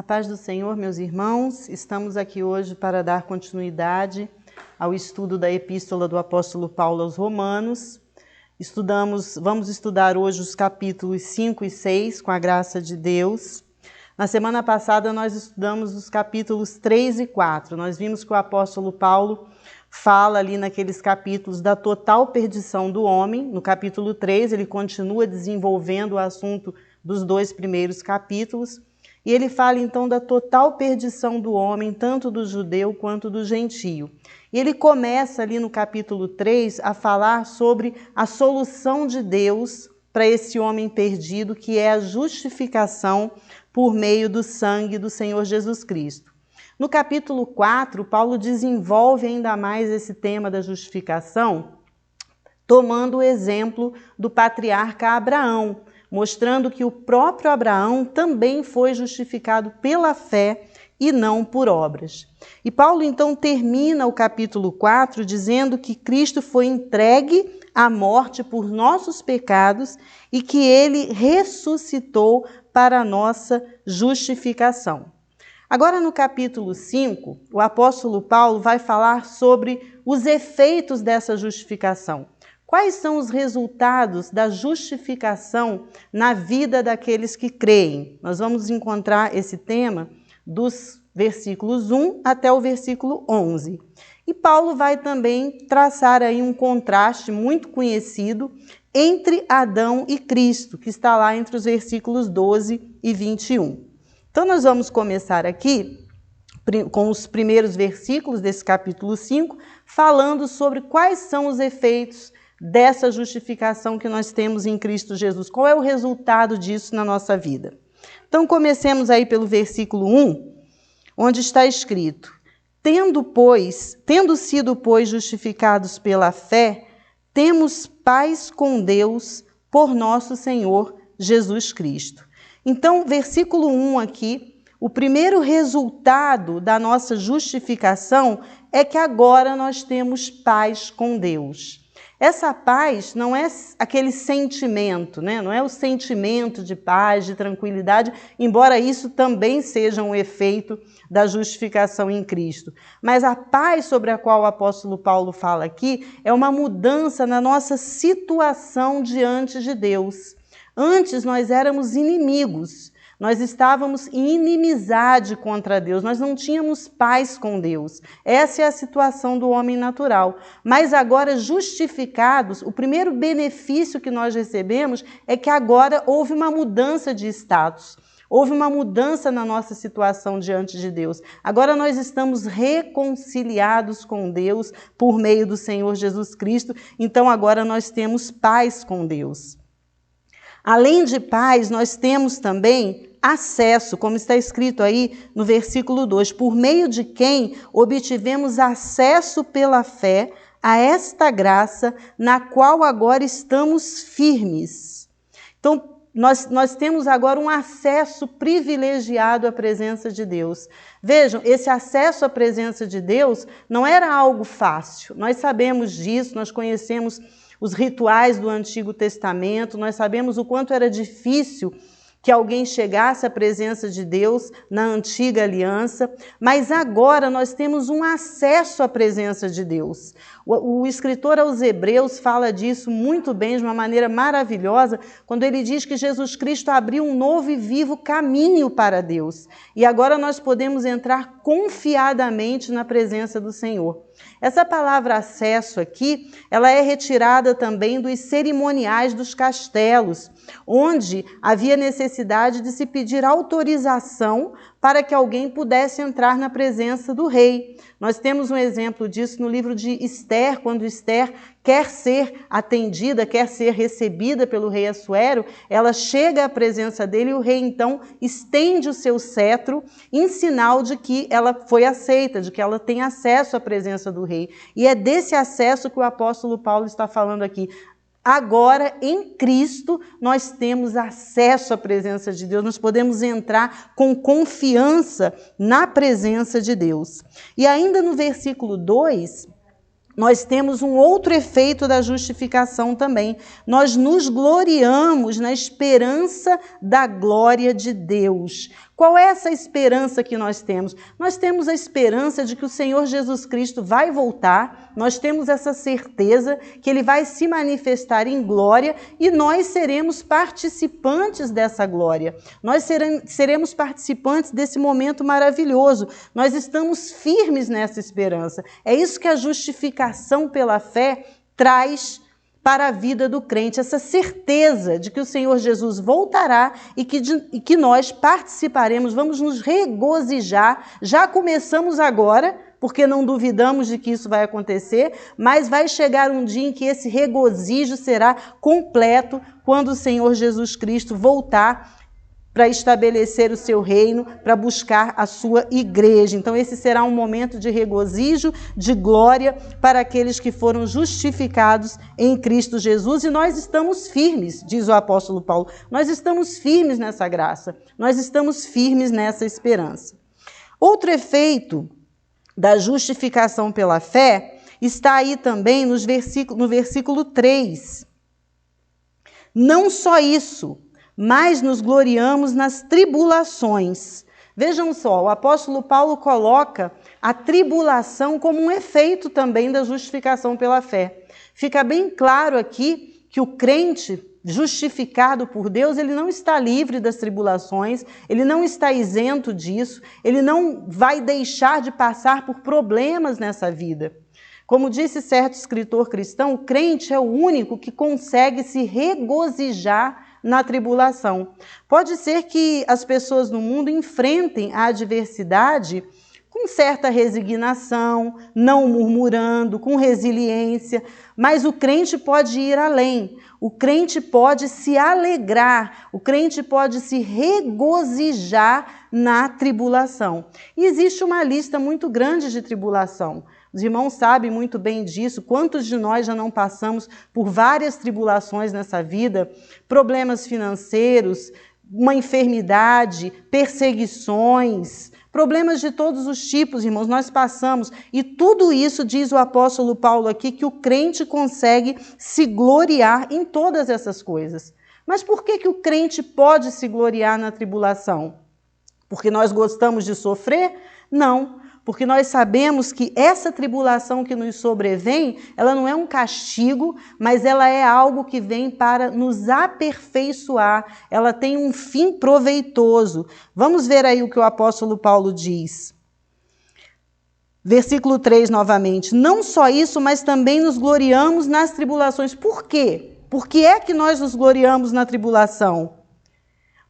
A paz do Senhor, meus irmãos, estamos aqui hoje para dar continuidade ao estudo da Epístola do Apóstolo Paulo aos Romanos. Vamos estudar hoje os capítulos 5 e 6, com a graça de Deus. Na semana passada nós estudamos os capítulos 3 e 4. Nós vimos que o apóstolo Paulo fala ali naqueles capítulos da total perdição do homem. No capítulo 3 ele continua desenvolvendo o assunto dos dois primeiros capítulos. E ele fala então da total perdição do homem, tanto do judeu quanto do gentio. E ele começa ali no capítulo 3 a falar sobre a solução de Deus para esse homem perdido, que é a justificação por meio do sangue do Senhor Jesus Cristo. No capítulo 4, Paulo desenvolve ainda mais esse tema da justificação, tomando o exemplo do patriarca Abraão, mostrando que o próprio Abraão também foi justificado pela fé e não por obras. E Paulo então termina o capítulo 4 dizendo que Cristo foi entregue à morte por nossos pecados e que ele ressuscitou para a nossa justificação. Agora no capítulo 5, o apóstolo Paulo vai falar sobre os efeitos dessa justificação. Quais são os resultados da justificação na vida daqueles que creem? Nós vamos encontrar esse tema dos versículos 1 até o versículo 11. E Paulo vai também traçar aí um contraste muito conhecido entre Adão e Cristo, que está lá entre os versículos 12 e 21. Então nós vamos começar aqui com os primeiros versículos desse capítulo 5, falando sobre quais são os efeitos dessa justificação que nós temos em Cristo Jesus. Qual é o resultado disso na nossa vida? Então comecemos aí pelo versículo 1, onde está escrito: Tendo sido, pois, justificados pela fé, temos paz com Deus por nosso Senhor Jesus Cristo. Então, versículo 1 aqui, o primeiro resultado da nossa justificação é que agora nós temos paz com Deus. Essa paz não é aquele sentimento, né? Não é o sentimento de paz, de tranquilidade, embora isso também seja um efeito da justificação em Cristo. Mas a paz sobre a qual o apóstolo Paulo fala aqui é uma mudança na nossa situação diante de Deus. Antes nós éramos inimigos. Nós estávamos em inimizade contra Deus, nós não tínhamos paz com Deus. Essa é a situação do homem natural. Mas agora, justificados, o primeiro benefício que nós recebemos é que agora houve uma mudança de status. Houve uma mudança na nossa situação diante de Deus. Agora nós estamos reconciliados com Deus por meio do Senhor Jesus Cristo. Então agora nós temos paz com Deus. Além de paz, nós temos também acesso, como está escrito aí no versículo 2, por meio de quem obtivemos acesso pela fé a esta graça na qual agora estamos firmes. Então, nós temos agora um acesso privilegiado à presença de Deus. Vejam, esse acesso à presença de Deus não era algo fácil. Nós sabemos disso, nós conhecemos os rituais do Antigo Testamento, nós sabemos o quanto era difícil que alguém chegasse à presença de Deus na antiga aliança, mas agora nós temos um acesso à presença de Deus. O escritor aos Hebreus fala disso muito bem, de uma maneira maravilhosa, quando ele diz que Jesus Cristo abriu um novo e vivo caminho para Deus. E agora nós podemos entrar confiadamente na presença do Senhor. Essa palavra acesso aqui, ela é retirada também dos cerimoniais dos castelos, onde havia necessidade de se pedir autorização para que alguém pudesse entrar na presença do rei. Nós temos um exemplo disso no livro de Esther, quando Esther quer ser atendida, quer ser recebida pelo rei Assuero, ela chega à presença dele e o rei então estende o seu cetro em sinal de que ela foi aceita, de que ela tem acesso à presença do rei. E é desse acesso que o apóstolo Paulo está falando aqui. Agora, em Cristo, nós temos acesso à presença de Deus, nós podemos entrar com confiança na presença de Deus. E ainda no versículo 2, nós temos um outro efeito da justificação também. Nós nos gloriamos na esperança da glória de Deus. Qual é essa esperança que nós temos? Nós temos a esperança de que o Senhor Jesus Cristo vai voltar, nós temos essa certeza que Ele vai se manifestar em glória e nós seremos participantes dessa glória. Nós seremos participantes desse momento maravilhoso. Nós estamos firmes nessa esperança. É isso que a justificação pela fé traz para a vida do crente, essa certeza de que o Senhor Jesus voltará e que nós participaremos, vamos nos regozijar. Já começamos agora, porque não duvidamos de que isso vai acontecer, mas vai chegar um dia em que esse regozijo será completo quando o Senhor Jesus Cristo voltar para estabelecer o seu reino, para buscar a sua igreja. Então esse será um momento de regozijo, de glória para aqueles que foram justificados em Cristo Jesus. E nós estamos firmes, diz o apóstolo Paulo, nós estamos firmes nessa graça, nós estamos firmes nessa esperança. Outro efeito da justificação pela fé está aí também no versículo 3. Não só isso, mas nos gloriamos nas tribulações. Vejam só, o apóstolo Paulo coloca a tribulação como um efeito também da justificação pela fé. Fica bem claro aqui que o crente justificado por Deus, ele não está livre das tribulações, ele não está isento disso, ele não vai deixar de passar por problemas nessa vida. Como disse certo escritor cristão, o crente é o único que consegue se regozijar na tribulação. Pode ser que as pessoas no mundo enfrentem a adversidade com certa resignação, não murmurando, com resiliência, mas o crente pode ir além, o crente pode se alegrar, o crente pode se regozijar na tribulação. E existe uma lista muito grande de tribulação. Os irmãos sabem muito bem disso, quantos de nós já não passamos por várias tribulações nessa vida, problemas financeiros, uma enfermidade, perseguições, problemas de todos os tipos, irmãos, nós passamos. E tudo isso, diz o apóstolo Paulo aqui, que o crente consegue se gloriar em todas essas coisas. Mas por que o crente pode se gloriar na tribulação? Porque nós gostamos de sofrer? Não. Porque nós sabemos que essa tribulação que nos sobrevém, ela não é um castigo, mas ela é algo que vem para nos aperfeiçoar. Ela tem um fim proveitoso. Vamos ver aí o que o apóstolo Paulo diz. Versículo 3 novamente. Não só isso, mas também nos gloriamos nas tribulações. Por quê? Por que é que nós nos gloriamos na tribulação?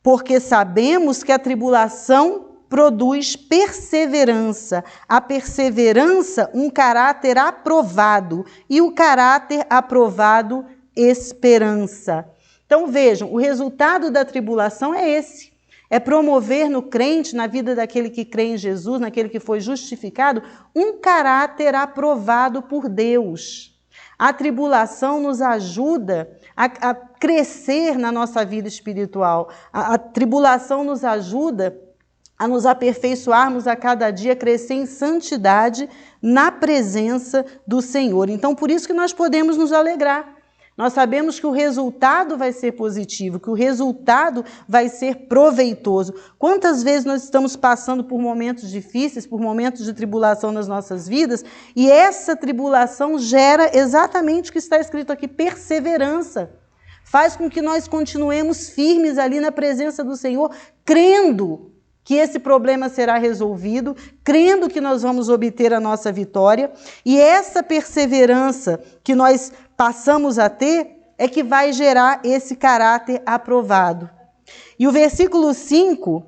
Porque sabemos que a tribulação produz perseverança. A perseverança, um caráter aprovado. E o caráter aprovado, esperança. Então vejam, o resultado da tribulação é esse. É promover no crente, na vida daquele que crê em Jesus, naquele que foi justificado, um caráter aprovado por Deus. A tribulação nos ajuda a crescer na nossa vida espiritual. A tribulação nos ajuda a nos aperfeiçoarmos a cada dia, crescer em santidade na presença do Senhor. Então, por isso que nós podemos nos alegrar. Nós sabemos que o resultado vai ser positivo, que o resultado vai ser proveitoso. Quantas vezes nós estamos passando por momentos difíceis, por momentos de tribulação nas nossas vidas, e essa tribulação gera exatamente o que está escrito aqui, perseverança. Faz com que nós continuemos firmes ali na presença do Senhor, crendo que esse problema será resolvido, crendo que nós vamos obter a nossa vitória. E essa perseverança que nós passamos a ter é que vai gerar esse caráter aprovado. E o versículo 5,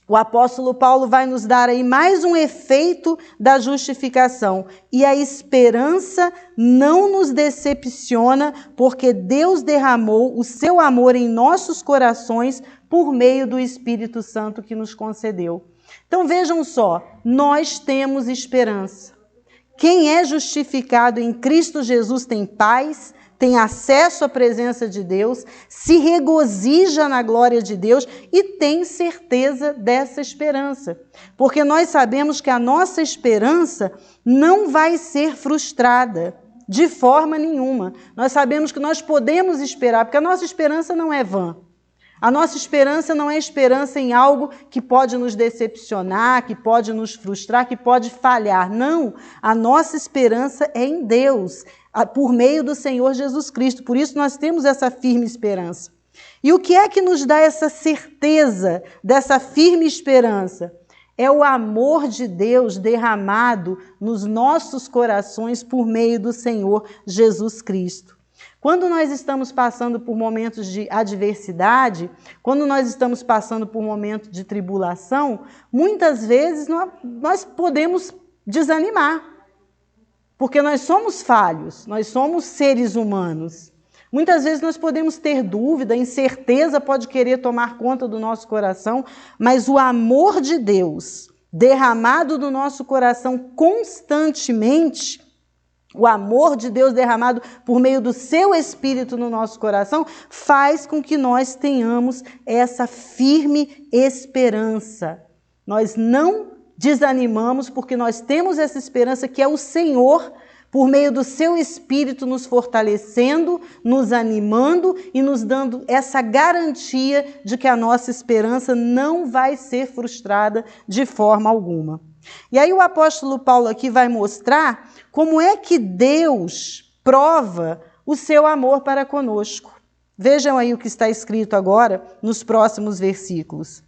o apóstolo Paulo vai nos dar aí mais um efeito da justificação. E a esperança não nos decepciona, porque Deus derramou o seu amor em nossos corações por meio do Espírito Santo que nos concedeu. Então vejam só, nós temos esperança. Quem é justificado em Cristo Jesus tem paz, tem acesso à presença de Deus, se regozija na glória de Deus e tem certeza dessa esperança. Porque nós sabemos que a nossa esperança não vai ser frustrada de forma nenhuma. Nós sabemos que nós podemos esperar, porque a nossa esperança não é vã. A nossa esperança não é esperança em algo que pode nos decepcionar, que pode nos frustrar, que pode falhar. Não, a nossa esperança é em Deus, por meio do Senhor Jesus Cristo. Por isso nós temos essa firme esperança. E o que é que nos dá essa certeza dessa firme esperança? É o amor de Deus derramado nos nossos corações por meio do Senhor Jesus Cristo. Quando nós estamos passando por momentos de adversidade, quando nós estamos passando por momentos de tribulação, muitas vezes nós podemos desanimar, porque nós somos falhos, nós somos seres humanos. Muitas vezes nós podemos ter dúvida, incerteza pode querer tomar conta do nosso coração, mas o amor de Deus derramado no nosso coração constantemente, o amor de Deus derramado por meio do seu Espírito no nosso coração, faz com que nós tenhamos essa firme esperança. Nós não desanimamos porque nós temos essa esperança que é o Senhor, por meio do seu Espírito nos fortalecendo, nos animando e nos dando essa garantia de que a nossa esperança não vai ser frustrada de forma alguma. E aí o apóstolo Paulo aqui vai mostrar como é que Deus prova o seu amor para conosco. Vejam aí o que está escrito agora nos próximos versículos.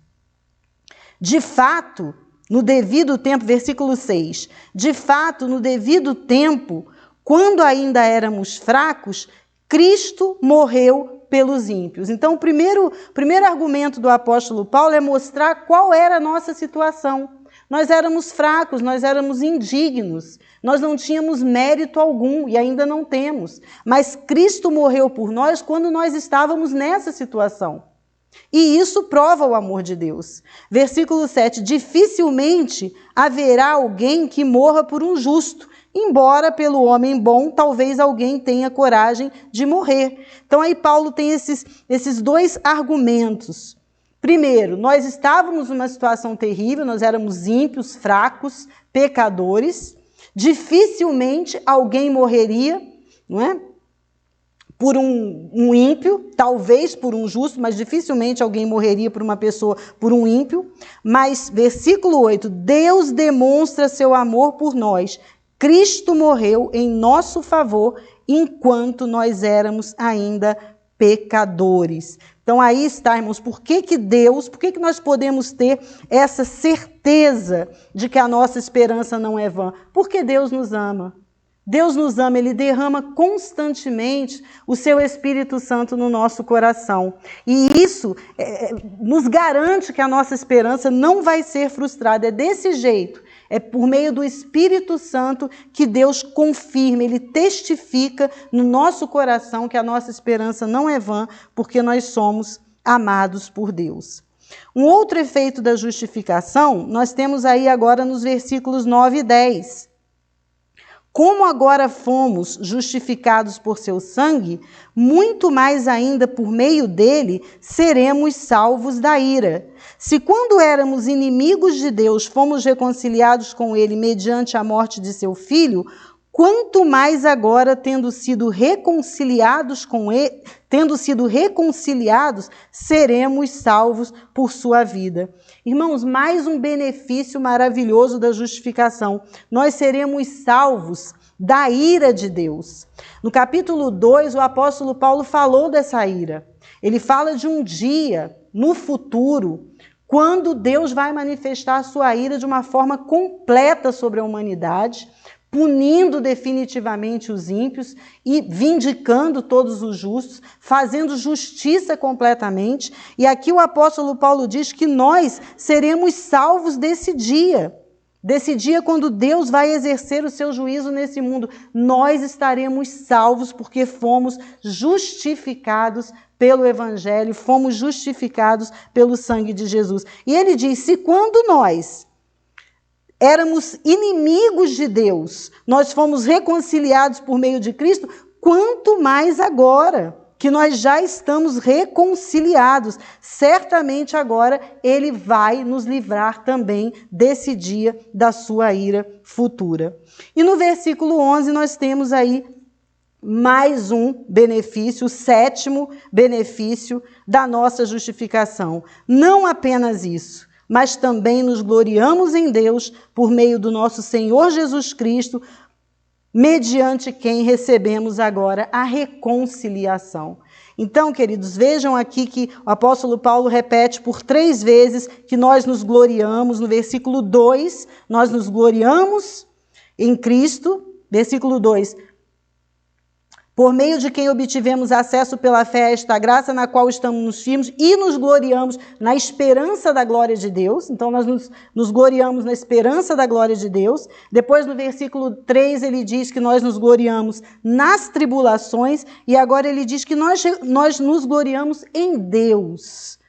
De fato, no devido tempo, versículo 6, de fato, no devido tempo, quando ainda éramos fracos, Cristo morreu pelos ímpios. Então, o primeiro argumento do apóstolo Paulo é mostrar qual era a nossa situação. Nós éramos fracos, nós éramos indignos, nós não tínhamos mérito algum e ainda não temos. Mas Cristo morreu por nós quando nós estávamos nessa situação. E isso prova o amor de Deus. Versículo 7, dificilmente haverá alguém que morra por um justo, embora pelo homem bom talvez alguém tenha coragem de morrer. Então aí Paulo tem esses dois argumentos. Primeiro, nós estávamos numa situação terrível, nós éramos ímpios, fracos, pecadores. Dificilmente alguém morreria, não é? Por um ímpio, talvez por um justo, mas dificilmente alguém morreria por uma pessoa, por um ímpio. Mas, versículo 8, Deus demonstra seu amor por nós. Cristo morreu em nosso favor enquanto nós éramos ainda pecadores. Então aí está, irmãos, por que nós podemos ter essa certeza de que a nossa esperança não é vã? Porque Deus nos ama. Deus nos ama, Ele derrama constantemente o seu Espírito Santo no nosso coração. E isso nos garante que a nossa esperança não vai ser frustrada. É desse jeito, é por meio do Espírito Santo que Deus confirma, Ele testifica no nosso coração que a nossa esperança não é vã, porque nós somos amados por Deus. Um outro efeito da justificação, nós temos aí agora nos versículos 9 e 10. Como agora fomos justificados por seu sangue, muito mais ainda por meio dele seremos salvos da ira. Se quando éramos inimigos de Deus fomos reconciliados com ele mediante a morte de seu filho, quanto mais agora, tendo sido reconciliados, seremos salvos por sua vida. Irmãos, mais um benefício maravilhoso da justificação. Nós seremos salvos da ira de Deus. No capítulo 2, o apóstolo Paulo falou dessa ira. Ele fala de um dia, no futuro, quando Deus vai manifestar a sua ira de uma forma completa sobre a humanidade, punindo definitivamente os ímpios e vindicando todos os justos, fazendo justiça completamente. E aqui o apóstolo Paulo diz que nós seremos salvos desse dia quando Deus vai exercer o seu juízo nesse mundo. Nós estaremos salvos porque fomos justificados pelo Evangelho, fomos justificados pelo sangue de Jesus. E ele diz, se quando nós éramos inimigos de Deus, nós fomos reconciliados por meio de Cristo, quanto mais agora, que nós já estamos reconciliados. Certamente agora Ele vai nos livrar também desse dia da sua ira futura. E no versículo 11 nós temos aí mais um benefício, o sétimo benefício da nossa justificação. Não apenas isso, mas também nos gloriamos em Deus por meio do nosso Senhor Jesus Cristo, mediante quem recebemos agora a reconciliação. Então, queridos, vejam aqui que o apóstolo Paulo repete por 3 vezes que nós nos gloriamos. No versículo 2, nós nos gloriamos em Cristo. Versículo 2, por meio de quem obtivemos acesso pela fé a esta graça na qual estamos firmes e nos gloriamos na esperança da glória de Deus. Então, nós nos gloriamos na esperança da glória de Deus. Depois, no versículo 3, ele diz que nós nos gloriamos nas tribulações. E agora ele diz que nós nos gloriamos em Deus,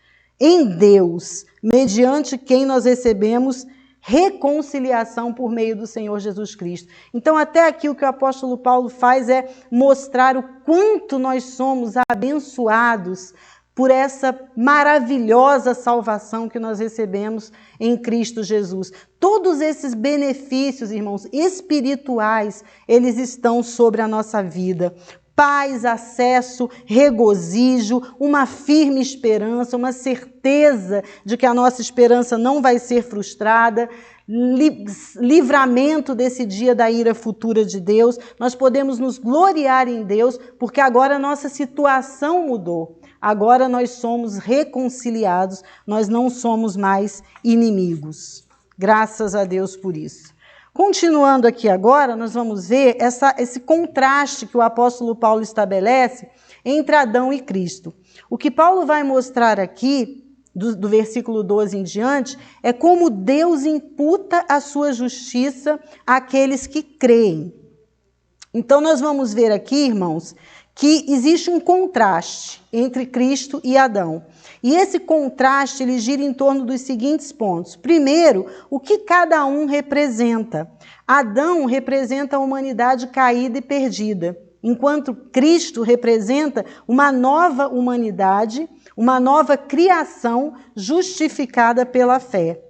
mediante quem nós recebemos reconciliação por meio do Senhor Jesus Cristo. Então, até aqui o que o apóstolo Paulo faz é mostrar o quanto nós somos abençoados por essa maravilhosa salvação que nós recebemos em Cristo Jesus. Todos esses benefícios, irmãos, espirituais, eles estão sobre a nossa vida. Paz, acesso, regozijo, uma firme esperança, uma certeza de que a nossa esperança não vai ser frustrada, livramento desse dia da ira futura de Deus. Nós podemos nos gloriar em Deus, porque agora a nossa situação mudou. Agora nós somos reconciliados, nós não somos mais inimigos. Graças a Deus por isso. Continuando aqui agora, nós vamos ver esse contraste que o apóstolo Paulo estabelece entre Adão e Cristo. O que Paulo vai mostrar aqui, do versículo 12 em diante, é como Deus imputa a sua justiça àqueles que creem. Então, nós vamos ver aqui, irmãos, que existe um contraste entre Cristo e Adão. E esse contraste ele gira em torno dos seguintes pontos. Primeiro, o que cada um representa. Adão representa a humanidade caída e perdida, enquanto Cristo representa uma nova humanidade, uma nova criação justificada pela fé.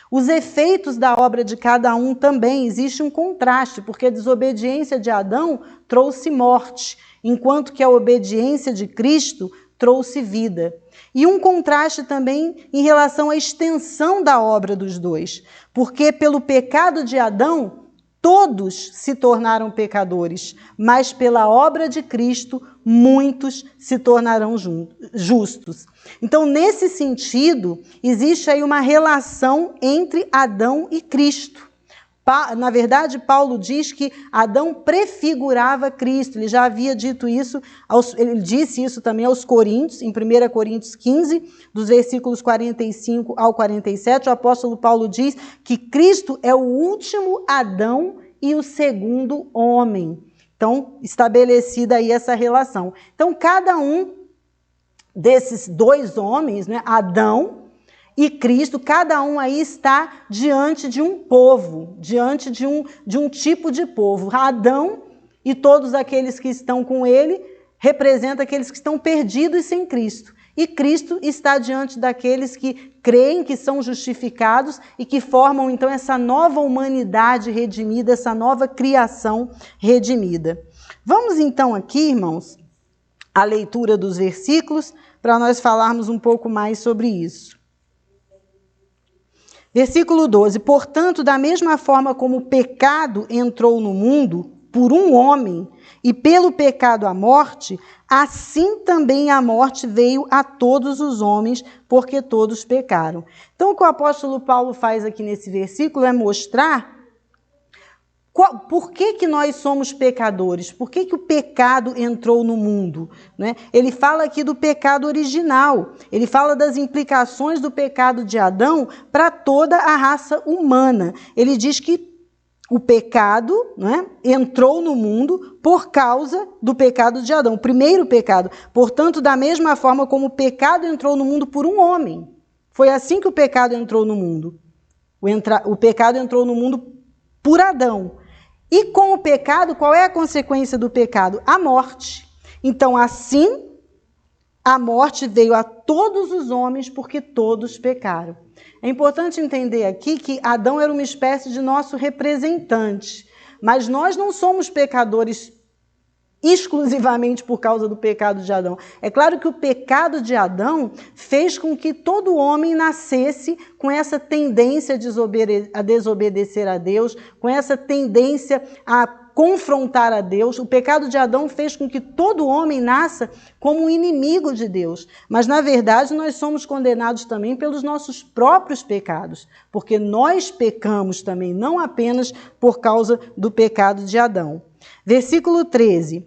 Os efeitos da obra de cada um também existe um contraste, porque a desobediência de Adão trouxe morte, enquanto que a obediência de Cristo trouxe vida. E um contraste também em relação à extensão da obra dos dois, porque pelo pecado de Adão, todos se tornaram pecadores, mas pela obra de Cristo, muitos se tornarão justos. Então, nesse sentido, existe aí uma relação entre Adão e Cristo. Na verdade, Paulo diz que Adão prefigurava Cristo. Ele já havia dito isso, ele disse isso também aos Coríntios, em 1 Coríntios 15, dos versículos 45 ao 47, o apóstolo Paulo diz que Cristo é o último Adão e o segundo homem. Então, estabelecida aí essa relação. Então, cada um desses dois homens, né, Adão e Cristo, cada um aí está diante de um povo, diante de um tipo de povo. Adão e todos aqueles que estão com ele representam aqueles que estão perdidos sem Cristo. E Cristo está diante daqueles que creem, que são justificados e que formam então essa nova humanidade redimida, essa nova criação redimida. Vamos então aqui, irmãos, à leitura dos versículos, para nós falarmos um pouco mais sobre isso. Versículo 12, portanto, da mesma forma como o pecado entrou no mundo por um homem e pelo pecado a morte, assim também a morte veio a todos os homens, porque todos pecaram. Então, o que o apóstolo Paulo faz aqui nesse versículo é mostrar por que nós somos pecadores, por que o pecado entrou no mundo, né? Ele fala aqui do pecado original, ele fala das implicações do pecado de Adão para toda a raça humana. Ele diz que o pecado, né, entrou no mundo por causa do pecado de Adão, o primeiro pecado. Portanto, da mesma forma como o pecado entrou no mundo por um homem, foi assim que o pecado entrou no mundo. O pecado entrou no mundo por Adão. E com o pecado, qual é a consequência do pecado? A morte. Então, assim, a morte veio a todos os homens porque todos pecaram. É importante entender aqui que Adão era uma espécie de nosso representante, mas nós não somos pecadores exclusivamente por causa do pecado de Adão. É claro que o pecado de Adão fez com que todo homem nascesse com essa tendência a desobedecer a Deus, com essa tendência a confrontar a Deus. O pecado de Adão fez com que todo homem nasça como um inimigo de Deus. Mas, na verdade, nós somos condenados também pelos nossos próprios pecados, porque nós pecamos também, não apenas por causa do pecado de Adão. Versículo 13.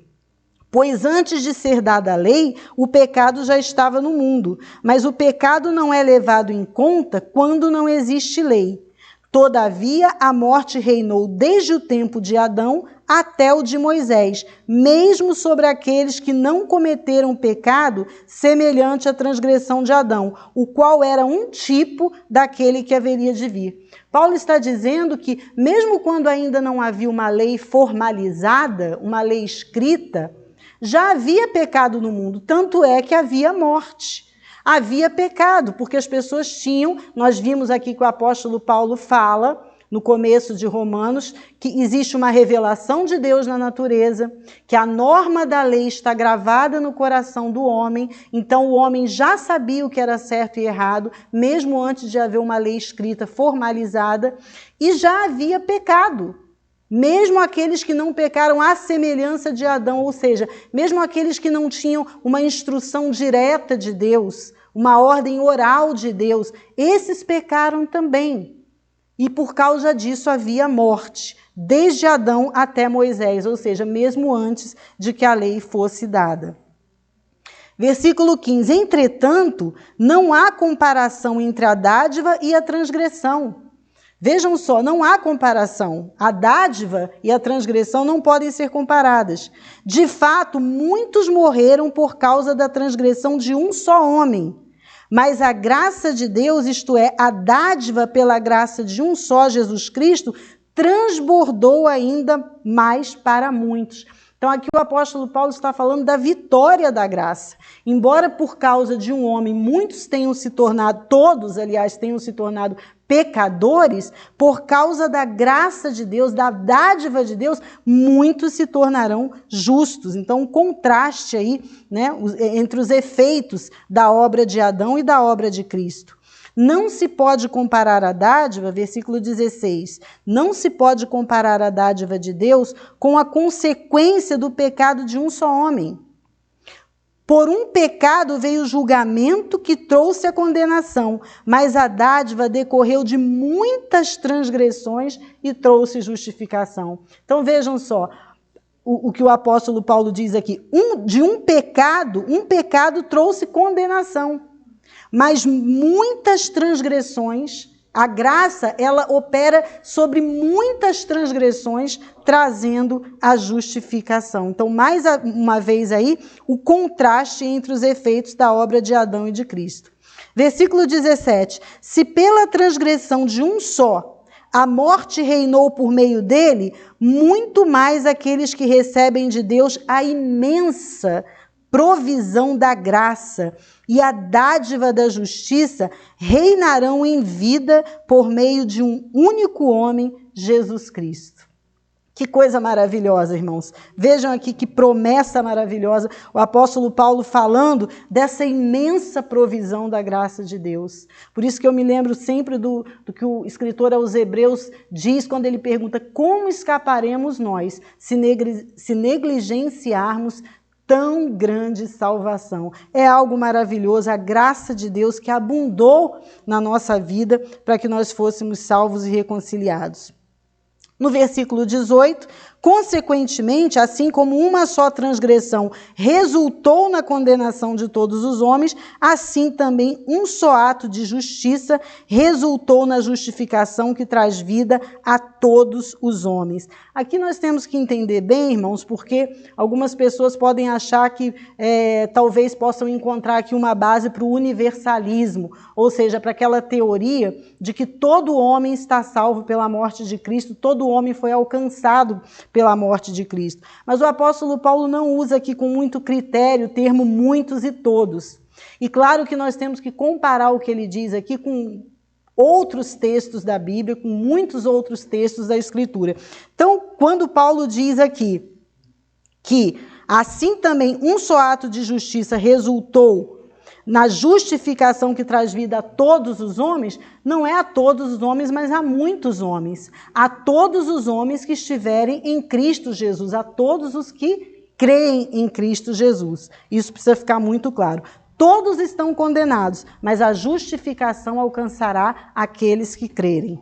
Pois antes de ser dada a lei, o pecado já estava no mundo, mas o pecado não é levado em conta quando não existe lei. Todavia, a morte reinou desde o tempo de Adão até o de Moisés, mesmo sobre aqueles que não cometeram pecado semelhante à transgressão de Adão, o qual era um tipo daquele que haveria de vir. Paulo está dizendo que, mesmo quando ainda não havia uma lei formalizada, uma lei escrita, já havia pecado no mundo, tanto é que havia morte. Havia pecado, porque as pessoas tinham, nós vimos aqui que o apóstolo Paulo fala, no começo de Romanos, que existe uma revelação de Deus na natureza, que a norma da lei está gravada no coração do homem, então o homem já sabia o que era certo e errado, mesmo antes de haver uma lei escrita formalizada, e já havia pecado. Mesmo aqueles que não pecaram à semelhança de Adão, ou seja, mesmo aqueles que não tinham uma instrução direta de Deus, uma ordem oral de Deus, esses pecaram também. E por causa disso havia morte, desde Adão até Moisés, ou seja, mesmo antes de que a lei fosse dada. Versículo 15. Entretanto, não há comparação entre a dádiva e a transgressão. Vejam só, não há comparação. A dádiva e a transgressão não podem ser comparadas. De fato, muitos morreram por causa da transgressão de um só homem. Mas a graça de Deus, isto é, a dádiva pela graça de um só, Jesus Cristo, transbordou ainda mais para muitos. Então aqui o apóstolo Paulo está falando da vitória da graça. Embora por causa de um homem muitos tenham se tornado, todos aliás tenham se tornado pecadores, por causa da graça de Deus, da dádiva de Deus, muitos se tornarão justos. Então um contraste aí, né, entre os efeitos da obra de Adão e da obra de Cristo. Não se pode comparar a dádiva, versículo 16, não se pode comparar a dádiva de Deus com a consequência do pecado de um só homem. Por um pecado veio o julgamento que trouxe a condenação, mas a dádiva decorreu de muitas transgressões e trouxe justificação. Então vejam só, o que o apóstolo Paulo diz aqui, um pecado trouxe condenação. Mas muitas transgressões, a graça, ela opera sobre muitas transgressões, trazendo a justificação. Então, mais uma vez aí, o contraste entre os efeitos da obra de Adão e de Cristo. Versículo 17. Se pela transgressão de um só a morte reinou por meio dele, muito mais aqueles que recebem de Deus a imensa provisão da graça e a dádiva da justiça reinarão em vida por meio de um único homem, Jesus Cristo. Que coisa maravilhosa, irmãos. Vejam aqui que promessa maravilhosa. O apóstolo Paulo falando dessa imensa provisão da graça de Deus. Por isso que eu me lembro sempre do que o escritor aos Hebreus diz quando ele pergunta como escaparemos nós se negligenciarmos tão grande salvação. É algo maravilhoso, a graça de Deus que abundou na nossa vida para que nós fôssemos salvos e reconciliados. No versículo 18, consequentemente, assim como uma só transgressão resultou na condenação de todos os homens, assim também um só ato de justiça resultou na justificação que traz vida a todos os homens. Aqui nós temos que entender bem, irmãos, porque algumas pessoas podem achar que talvez possam encontrar aqui uma base para o universalismo, ou seja, para aquela teoria de que todo homem está salvo pela morte de Cristo, todo homem foi alcançado pela morte de Cristo. Mas o apóstolo Paulo não usa aqui com muito critério o termo muitos e todos. E claro que nós temos que comparar o que ele diz aqui com outros textos da Bíblia, com muitos outros textos da Escritura. Então, quando Paulo diz aqui que Assim também um só ato de justiça resultou na justificação que traz vida a todos os homens, não é a todos os homens, mas a muitos homens. A todos os homens que estiverem em Cristo Jesus, a todos os que creem em Cristo Jesus. Isso precisa ficar muito claro. Todos estão condenados, mas a justificação alcançará aqueles que crerem.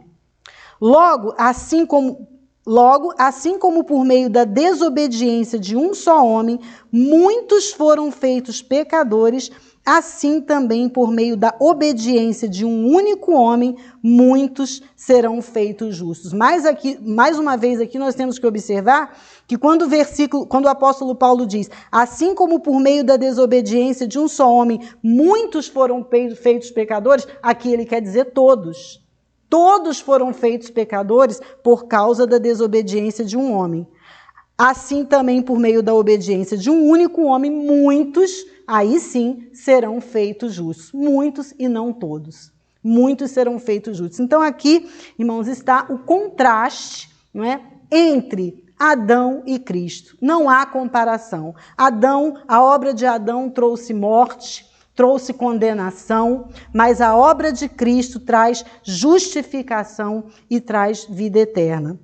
Logo, assim como por meio da desobediência de um só homem, muitos foram feitos pecadores, assim também por meio da obediência de um único homem, muitos serão feitos justos. Mais uma vez aqui nós temos que observar que quando o apóstolo Paulo diz, assim como por meio da desobediência de um só homem, muitos foram feitos pecadores, aqui ele quer dizer todos. Todos foram feitos pecadores por causa da desobediência de um homem. Assim também por meio da obediência de um único homem, muitos, aí sim, serão feitos justos. Muitos e não todos. Muitos serão feitos justos. Então aqui, irmãos, está o contraste, não é, entre Adão e Cristo. Não há comparação. A obra de Adão trouxe morte, trouxe condenação, mas a obra de Cristo traz justificação e traz vida eterna.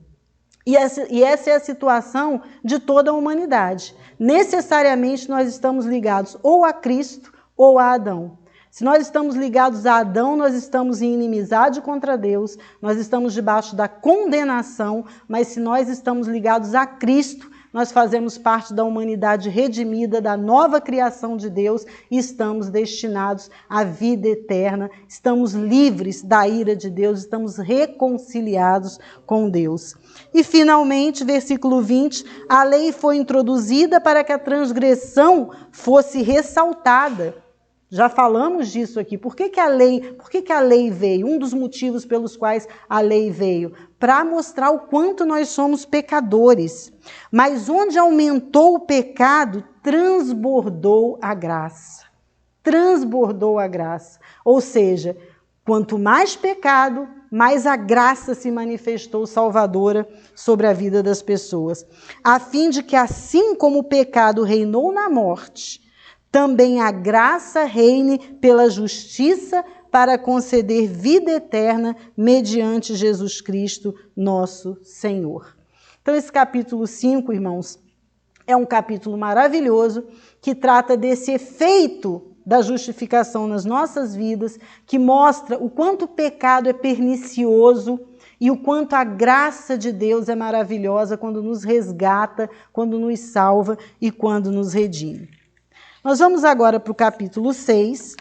E essa é a situação de toda a humanidade. Necessariamente nós estamos ligados ou a Cristo ou a Adão. Se nós estamos ligados a Adão, nós estamos em inimizade contra Deus, nós estamos debaixo da condenação, mas se nós estamos ligados a Cristo, nós fazemos parte da humanidade redimida, da nova criação de Deus e estamos destinados à vida eterna, estamos livres da ira de Deus, estamos reconciliados com Deus. E finalmente, versículo 20, a lei foi introduzida para que a transgressão fosse ressaltada. Já falamos disso aqui. Por que a lei veio? Um dos motivos pelos quais a lei veio, para mostrar o quanto nós somos pecadores. Mas onde aumentou o pecado, transbordou a graça. Transbordou a graça. Ou seja, quanto mais pecado, mais a graça se manifestou salvadora sobre a vida das pessoas. A fim de que assim como o pecado reinou na morte, também a graça reine pela justiça para conceder vida eterna mediante Jesus Cristo, nosso Senhor. Então, esse capítulo 5, irmãos, é um capítulo maravilhoso que trata desse efeito da justificação nas nossas vidas, que mostra o quanto o pecado é pernicioso e o quanto a graça de Deus é maravilhosa quando nos resgata, quando nos salva e quando nos redime. Nós vamos agora para o capítulo 6.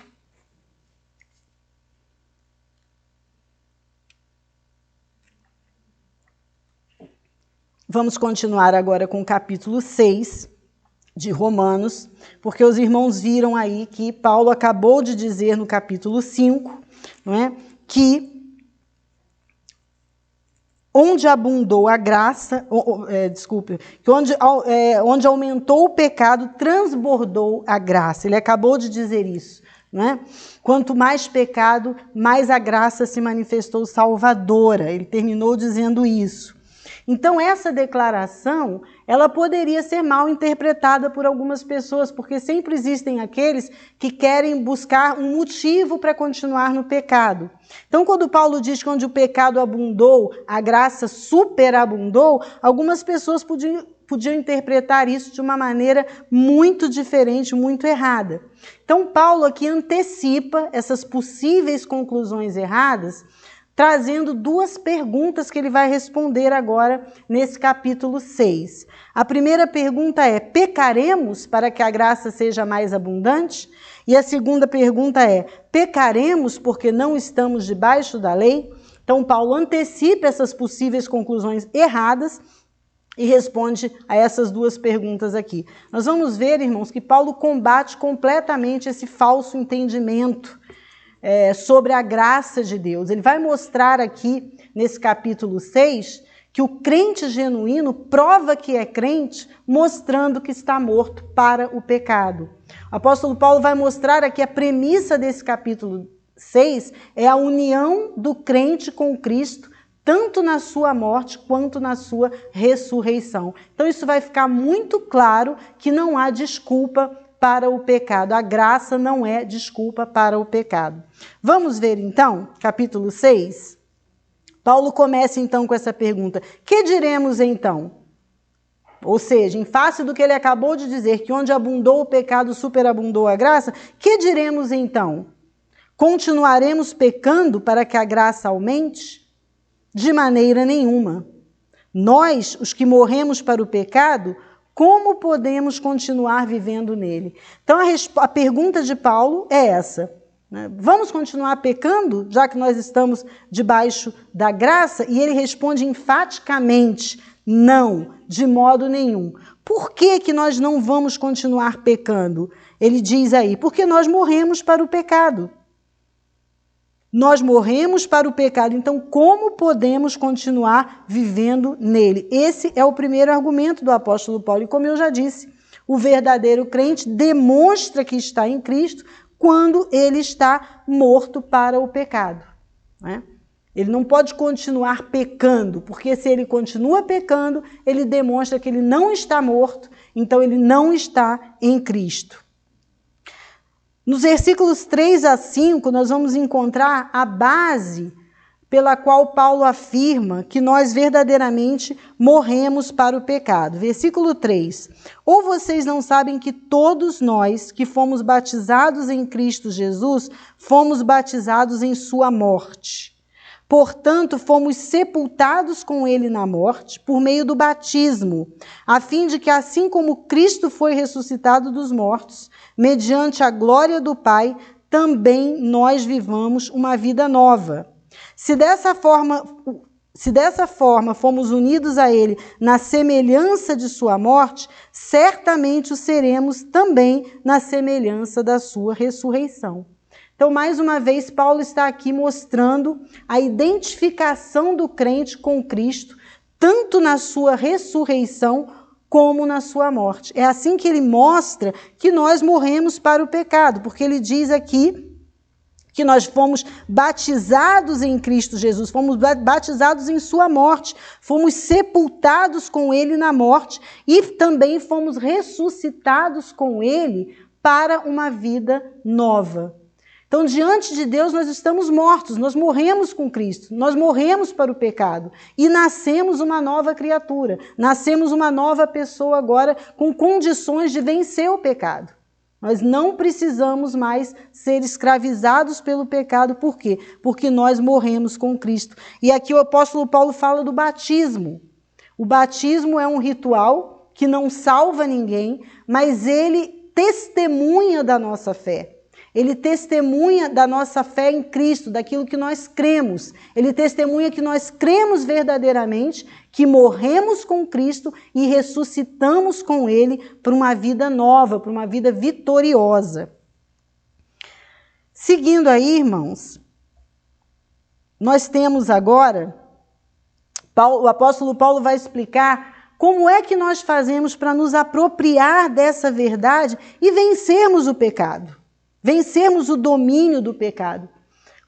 Vamos continuar agora com o capítulo 6 de Romanos, porque os irmãos viram aí que Paulo acabou de dizer no capítulo 5, não é, que onde abundou a graça, que onde aumentou o pecado, transbordou a graça. Ele acabou de dizer isso, não é? Quanto mais pecado, mais a graça se manifestou salvadora. Ele terminou dizendo isso. Então, essa declaração, ela poderia ser mal interpretada por algumas pessoas, porque sempre existem aqueles que querem buscar um motivo para continuar no pecado. Então, quando Paulo diz que onde o pecado abundou, a graça superabundou, algumas pessoas podiam interpretar isso de uma maneira muito diferente, muito errada. Então, Paulo aqui antecipa essas possíveis conclusões erradas, trazendo duas perguntas que ele vai responder agora nesse capítulo 6. A primeira pergunta é: pecaremos para que a graça seja mais abundante? E a segunda pergunta é: pecaremos porque não estamos debaixo da lei? Então, Paulo antecipa essas possíveis conclusões erradas e responde a essas duas perguntas aqui. Nós vamos ver, irmãos, que Paulo combate completamente esse falso entendimento sobre a graça de Deus. Ele vai mostrar aqui, nesse capítulo 6, que o crente genuíno prova que é crente, mostrando que está morto para o pecado. O apóstolo Paulo vai mostrar aqui a premissa desse capítulo 6, é a união do crente com Cristo tanto na sua morte quanto na sua ressurreição. Então isso vai ficar muito claro que não há desculpa para o pecado. A graça não é desculpa para o pecado. Vamos ver então, capítulo 6? Paulo começa então com essa pergunta: que diremos então? Ou seja, em face do que ele acabou de dizer, que onde abundou o pecado, superabundou a graça, que diremos então? Continuaremos pecando para que a graça aumente? De maneira nenhuma. Nós, os que morremos para o pecado, como podemos continuar vivendo nele? Então a pergunta de Paulo é essa: vamos continuar pecando, já que nós estamos debaixo da graça? E ele responde enfaticamente: não, de modo nenhum. Por que que nós não vamos continuar pecando? Ele diz aí: porque nós morremos para o pecado. Nós morremos para o pecado, então como podemos continuar vivendo nele? Esse é o primeiro argumento do apóstolo Paulo. E como eu já disse, o verdadeiro crente demonstra que está em Cristo quando ele está morto para o pecado, né? Ele não pode continuar pecando, porque se ele continua pecando, ele demonstra que ele não está morto, então ele não está em Cristo. Nos versículos 3 a 5, nós vamos encontrar a base pela qual Paulo afirma que nós verdadeiramente morremos para o pecado. Versículo 3. Ou vocês não sabem que todos nós que fomos batizados em Cristo Jesus, fomos batizados em sua morte. Portanto, fomos sepultados com ele na morte por meio do batismo, a fim de que, assim como Cristo foi ressuscitado dos mortos, mediante a glória do Pai, também nós vivamos uma vida nova. Se dessa forma fomos unidos a ele na semelhança de sua morte, certamente o seremos também na semelhança da sua ressurreição. Então, mais uma vez, Paulo está aqui mostrando a identificação do crente com Cristo, tanto na sua ressurreição como na sua morte. É assim que ele mostra que nós morremos para o pecado, porque ele diz aqui que nós fomos batizados em Cristo Jesus, fomos batizados em sua morte, fomos sepultados com ele na morte e também fomos ressuscitados com ele para uma vida nova. Então, diante de Deus, nós estamos mortos, nós morremos com Cristo, nós morremos para o pecado e nascemos uma nova criatura, nascemos uma nova pessoa agora com condições de vencer o pecado. Nós não precisamos mais ser escravizados pelo pecado. Por quê? Porque nós morremos com Cristo. E aqui o apóstolo Paulo fala do batismo. O batismo é um ritual que não salva ninguém, mas ele testemunha da nossa fé. Ele testemunha da nossa fé em Cristo, daquilo que nós cremos. Ele testemunha que nós cremos verdadeiramente, que morremos com Cristo e ressuscitamos com Ele para uma vida nova, para uma vida vitoriosa. Seguindo aí, irmãos, nós temos agora, o apóstolo Paulo vai explicar como é que nós fazemos para nos apropriar dessa verdade e vencermos o pecado. Vencermos o domínio do pecado.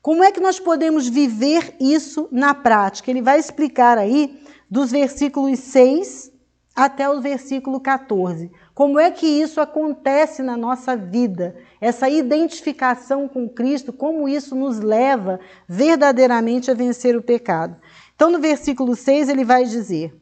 Como é que nós podemos viver isso na prática? Ele vai explicar aí dos versículos 6 até o versículo 14. Como é que isso acontece na nossa vida? Essa identificação com Cristo, como isso nos leva verdadeiramente a vencer o pecado. Então, no versículo 6, ele vai dizer: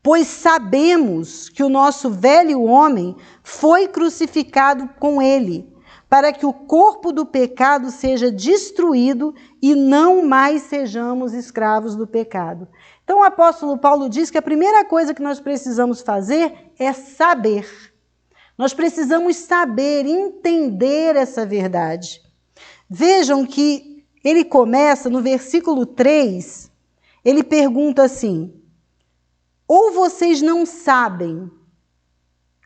pois sabemos que o nosso velho homem foi crucificado com ele, para que o corpo do pecado seja destruído e não mais sejamos escravos do pecado. Então o apóstolo Paulo diz que a primeira coisa que nós precisamos fazer é saber. Nós precisamos saber, entender essa verdade. Vejam que ele começa no versículo 3, ele pergunta assim: ou vocês não sabem,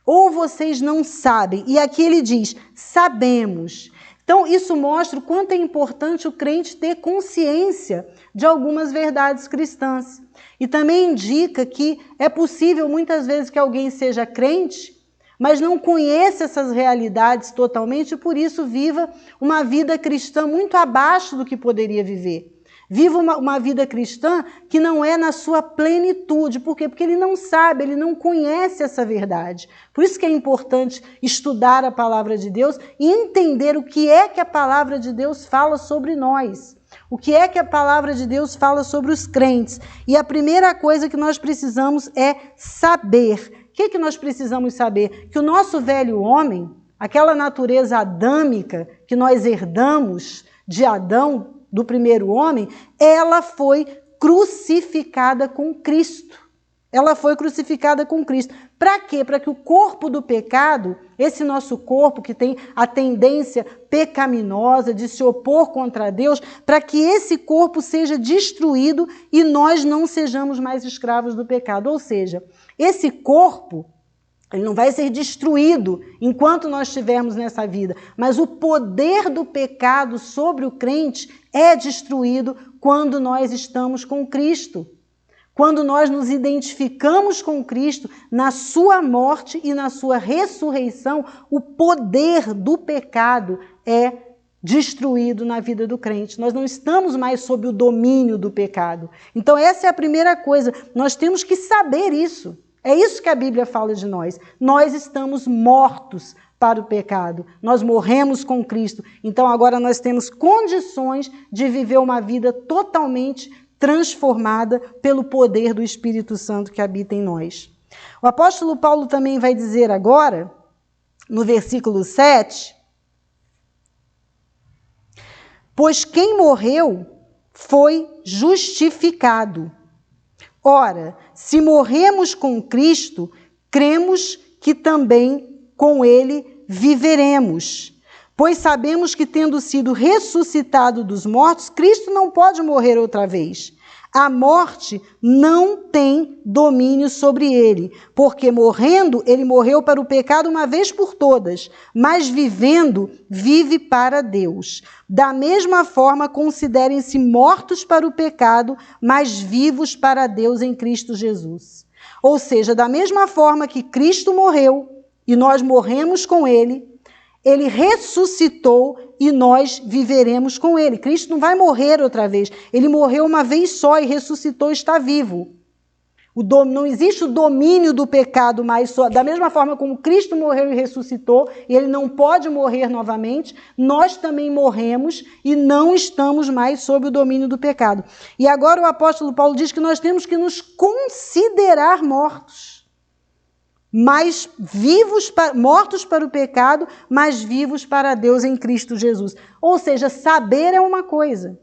ou vocês não sabem. E aqui ele diz, sabemos. Então, isso mostra o quanto é importante o crente ter consciência de algumas verdades cristãs. E também indica que é possível, muitas vezes, que alguém seja crente, mas não conheça essas realidades totalmente e, por isso, viva uma vida cristã muito abaixo do que poderia viver. Vive uma vida cristã que não é na sua plenitude. Por quê? Porque ele não sabe, ele não conhece essa verdade. Por isso que é importante estudar a palavra de Deus e entender o que é que a palavra de Deus fala sobre nós. O que é que a palavra de Deus fala sobre os crentes. E a primeira coisa que nós precisamos é saber. O que é que nós precisamos saber? Que o nosso velho homem, aquela natureza adâmica que nós herdamos de Adão, do primeiro homem, ela foi crucificada com Cristo. Ela foi crucificada com Cristo. Para quê? Para que o corpo do pecado, esse nosso corpo que tem a tendência pecaminosa de se opor contra Deus, para que esse corpo seja destruído e nós não sejamos mais escravos do pecado. Ou seja, esse corpo, ele não vai ser destruído enquanto nós estivermos nessa vida, mas o poder do pecado sobre o crente é destruído quando nós estamos com Cristo. Quando nós nos identificamos com Cristo, na sua morte e na sua ressurreição, o poder do pecado é destruído na vida do crente. Nós não estamos mais sob o domínio do pecado. Então essa é a primeira coisa, nós temos que saber isso. É isso que a Bíblia fala de nós. Nós estamos mortos para o pecado. Nós morremos com Cristo. Então agora nós temos condições de viver uma vida totalmente transformada pelo poder do Espírito Santo que habita em nós. O apóstolo Paulo também vai dizer agora, no versículo 7, pois quem morreu foi justificado. Ora, se morremos com Cristo, cremos que também com ele viveremos. Pois sabemos que, tendo sido ressuscitado dos mortos, Cristo não pode morrer outra vez. A morte não tem domínio sobre ele, porque morrendo, ele morreu para o pecado uma vez por todas, mas vivendo, vive para Deus. Da mesma forma, considerem-se mortos para o pecado, mas vivos para Deus em Cristo Jesus. Ou seja, da mesma forma que Cristo morreu e nós morremos com ele, ele ressuscitou e nós viveremos com ele. Cristo não vai morrer outra vez. Ele morreu uma vez só e ressuscitou e está vivo. Não existe o domínio do pecado mais só. Da mesma forma como Cristo morreu e ressuscitou, e ele não pode morrer novamente, nós também morremos e não estamos mais sob o domínio do pecado. E agora o apóstolo Paulo diz que nós temos que nos considerar mortos. Mas vivos, mortos para o pecado, mas vivos para Deus em Cristo Jesus. Ou seja, saber é uma coisa.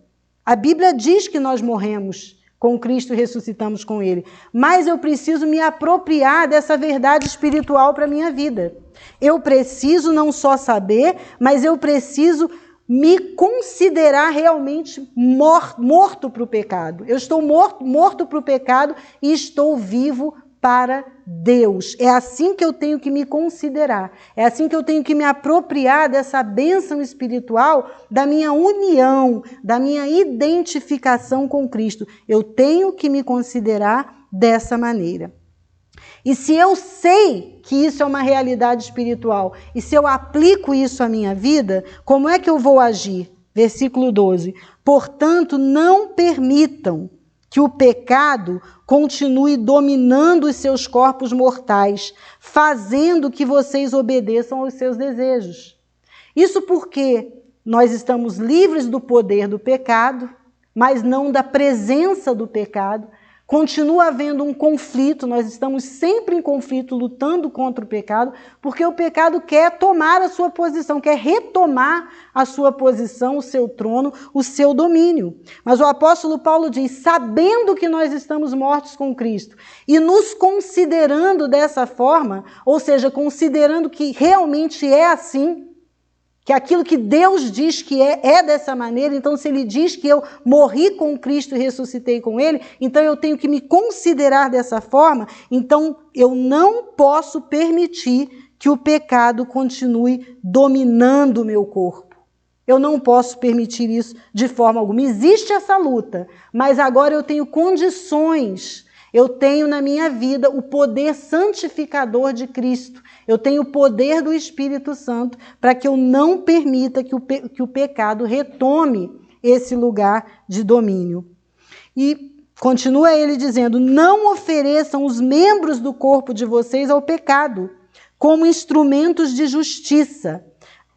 A Bíblia diz que nós morremos com Cristo e ressuscitamos com ele. Mas eu preciso me apropriar dessa verdade espiritual para a minha vida. Eu preciso não só saber, mas eu preciso me considerar realmente morto para o pecado. Eu estou morto para o pecado e estou vivo para Deus. É assim que eu tenho que me considerar. É assim que eu tenho que me apropriar dessa bênção espiritual, da minha união, da minha identificação com Cristo. Eu tenho que me considerar dessa maneira. E se eu sei que isso é uma realidade espiritual, e se eu aplico isso à minha vida, como é que eu vou agir? Versículo 12. Portanto, não permitam que o pecado continue dominando os seus corpos mortais, fazendo que vocês obedeçam aos seus desejos. Isso porque nós estamos livres do poder do pecado, mas não da presença do pecado. Continua havendo um conflito, nós estamos sempre em conflito, lutando contra o pecado, porque o pecado quer tomar a sua posição, quer retomar a sua posição, o seu trono, o seu domínio. Mas o apóstolo Paulo diz, sabendo que nós estamos mortos com Cristo e nos considerando dessa forma, ou seja, considerando que realmente é assim, que aquilo que Deus diz que é dessa maneira, então se ele diz que eu morri com Cristo e ressuscitei com ele, então eu tenho que me considerar dessa forma, então eu não posso permitir que o pecado continue dominando o meu corpo. Eu não posso permitir isso de forma alguma. Existe essa luta, mas agora eu tenho condições. Eu tenho na minha vida o poder santificador de Cristo. Eu tenho o poder do Espírito Santo para que eu não permita que o pecado retome esse lugar de domínio. E continua ele dizendo: não ofereçam os membros do corpo de vocês ao pecado, como instrumentos de justiça.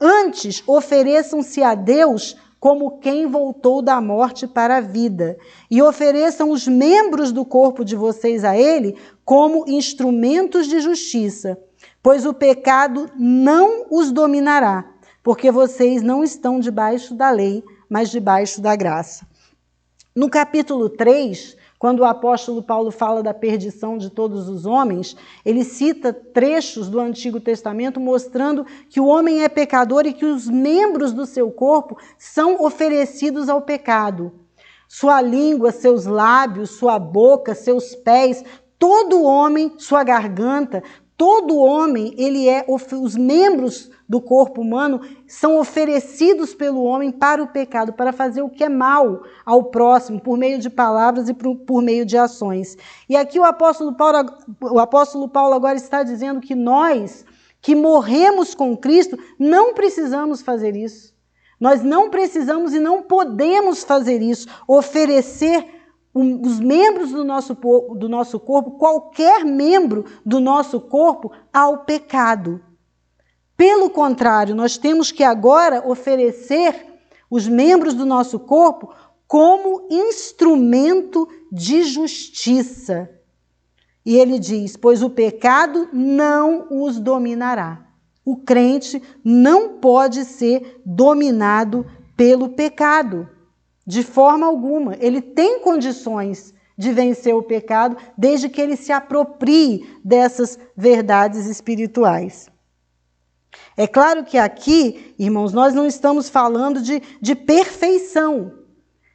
Antes, ofereçam-se a Deus como quem voltou da morte para a vida, e ofereçam os membros do corpo de vocês a Ele como instrumentos de justiça, pois o pecado não os dominará, porque vocês não estão debaixo da lei, mas debaixo da graça. No capítulo 3, quando o apóstolo Paulo fala da perdição de todos os homens, ele cita trechos do Antigo Testamento mostrando que o homem é pecador e que os membros do seu corpo são oferecidos ao pecado. Sua língua, seus lábios, sua boca, seus pés, todo homem, sua garganta, todo homem, os membros do corpo humano são oferecidos pelo homem para o pecado, para fazer o que é mal ao próximo, por meio de palavras e por meio de ações. E aqui o apóstolo Paulo agora está dizendo que nós, que morremos com Cristo, não precisamos fazer isso. Nós não precisamos e não podemos fazer isso, oferecer os membros do nosso corpo, qualquer membro do nosso corpo, ao pecado. Pelo contrário, nós temos que agora oferecer os membros do nosso corpo como instrumento de justiça. E ele diz: pois o pecado não os dominará. O crente não pode ser dominado pelo pecado, de forma alguma. Ele tem condições de vencer o pecado, desde que ele se aproprie dessas verdades espirituais. É claro que aqui, irmãos, nós não estamos falando de perfeição.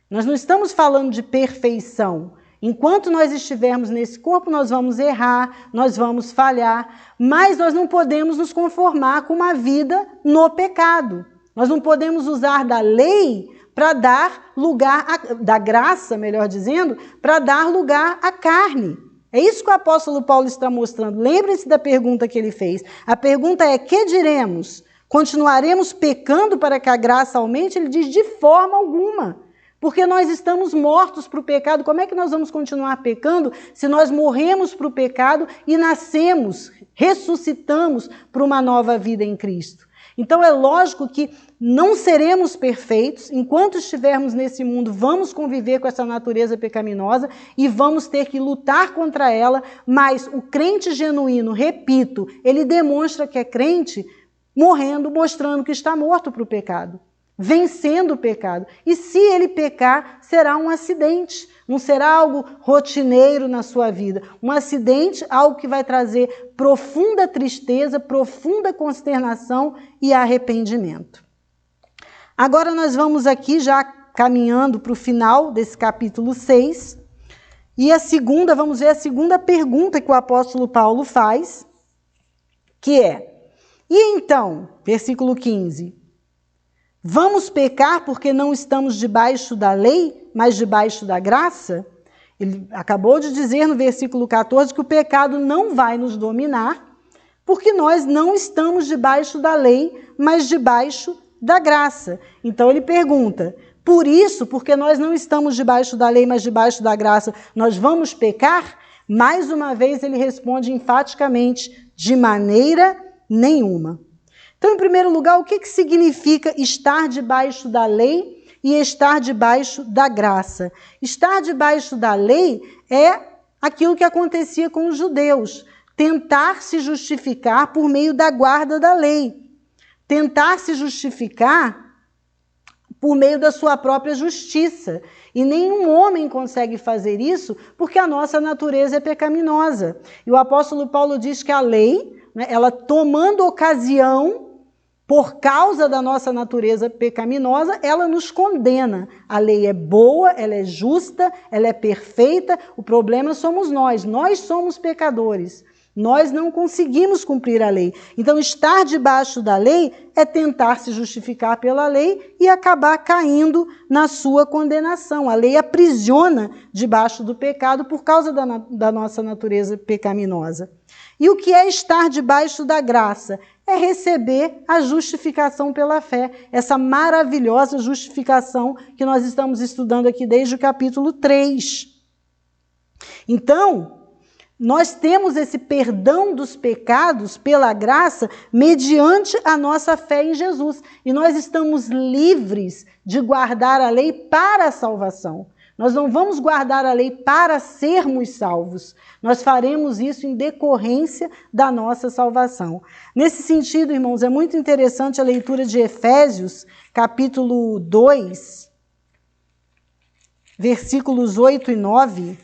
Nós não estamos falando de perfeição. Enquanto nós estivermos nesse corpo, nós vamos errar, nós vamos falhar, mas nós não podemos nos conformar com uma vida no pecado. Nós não podemos usar da lei para dar lugar, da graça, melhor dizendo, para dar lugar à carne. É isso que o apóstolo Paulo está mostrando. Lembre-se da pergunta que ele fez. A pergunta é: que diremos? Continuaremos pecando para que a graça aumente? Ele diz: de forma alguma. Porque nós estamos mortos para o pecado. Como é que nós vamos continuar pecando se nós morremos para o pecado e nascemos, ressuscitamos para uma nova vida em Cristo? Então é lógico que não seremos perfeitos. Enquanto estivermos nesse mundo, vamos conviver com essa natureza pecaminosa e vamos ter que lutar contra ela, mas o crente genuíno, repito, ele demonstra que é crente morrendo, mostrando que está morto para o pecado, vencendo o pecado. E se ele pecar, será um acidente, não será algo rotineiro na sua vida. Um acidente, algo que vai trazer profunda tristeza, profunda consternação e arrependimento. Agora nós vamos aqui já caminhando para o final desse capítulo 6. E vamos ver a segunda pergunta que o apóstolo Paulo faz, que é: e então, versículo 15, vamos pecar porque não estamos debaixo da lei, mas debaixo da graça? Ele acabou de dizer no versículo 14 que o pecado não vai nos dominar, porque nós não estamos debaixo da lei, mas debaixo da graça. Então ele pergunta: por isso, porque nós não estamos debaixo da lei, mas debaixo da graça, nós vamos pecar? Mais uma vez ele responde enfaticamente: de maneira nenhuma. Então, em primeiro lugar, o que significa estar debaixo da lei e estar debaixo da graça? Estar debaixo da lei é aquilo que acontecia com os judeus: tentar se justificar por meio da guarda da lei. Tentar se justificar por meio da sua própria justiça. E nenhum homem consegue fazer isso porque a nossa natureza é pecaminosa. E o apóstolo Paulo diz que a lei, ela tomando ocasião, por causa da nossa natureza pecaminosa, ela nos condena. A lei é boa, ela é justa, ela é perfeita, o problema somos nós somos pecadores. Nós não conseguimos cumprir a lei. Então, estar debaixo da lei é tentar se justificar pela lei e acabar caindo na sua condenação. A lei aprisiona debaixo do pecado por causa da nossa natureza pecaminosa. E o que é estar debaixo da graça? é receber a justificação pela fé, essa maravilhosa justificação que nós estamos estudando aqui desde o capítulo 3. Então, nós temos esse perdão dos pecados pela graça mediante a nossa fé em Jesus. E nós estamos livres de guardar a lei para a salvação. Nós não vamos guardar a lei para sermos salvos. Nós faremos isso em decorrência da nossa salvação. Nesse sentido, irmãos, é muito interessante a leitura de Efésios, capítulo 2, versículos 8 e 9,